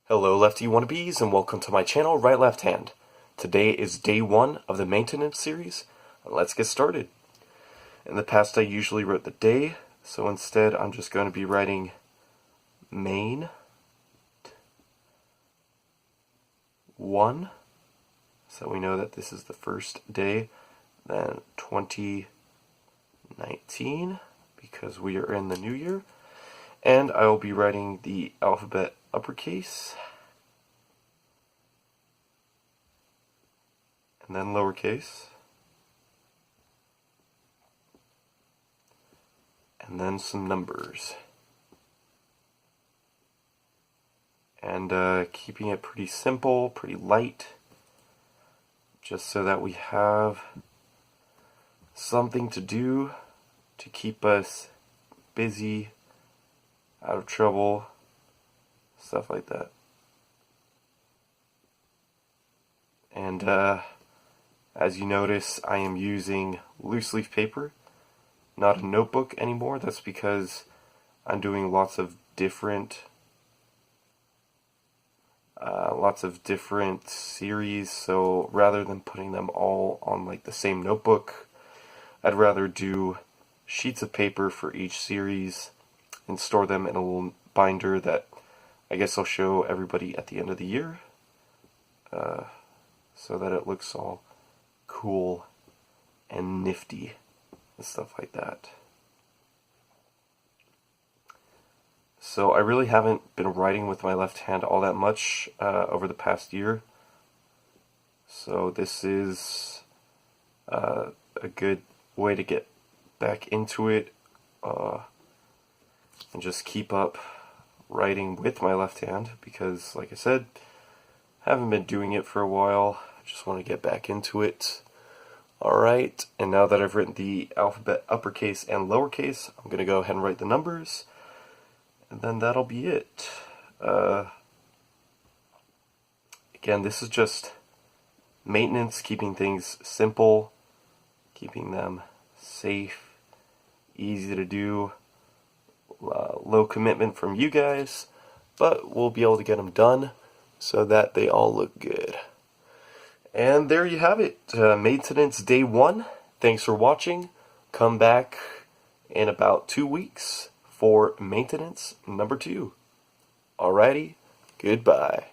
Hello Lefty Wannabes and welcome to my channel, Right Left Hand. Today is day 1 of the maintenance series. Let's get started. In the past I usually wrote the day, so instead I'm just going to be writing main 1, so we know that this is the first day, then 2019 because we are in the new year, and I will be writing the alphabet uppercase and then lowercase and then some numbers, and keeping it pretty simple, pretty light, just so that we have something to do to keep us busy, out of trouble, stuff like that. And as you notice, I am using loose leaf paper, not a notebook anymore. That's because I'm doing lots of different series, so rather than putting them all on like the same notebook, I'd rather do sheets of paper for each series and store them in a little binder that I guess I'll show everybody at the end of the year, so that it looks all cool and nifty and stuff like that. So I really haven't been writing with my left hand all that much over the past year, so this is a good way to get back into it and just keep up writing with my left hand, because like I said, I haven't been doing it for a while. I just want to get back into it. Alright, and now that I've written the alphabet uppercase and lowercase, I'm going to go ahead and write the numbers, and then that'll be it. Again, this is just maintenance, keeping things simple, keeping them safe, easy to do, low commitment from you guys, but we'll be able to get them done so that they all look good. And there you have it, maintenance day 1. Thanks for watching. Come back in about 2 weeks for maintenance number 2. Alrighty, goodbye.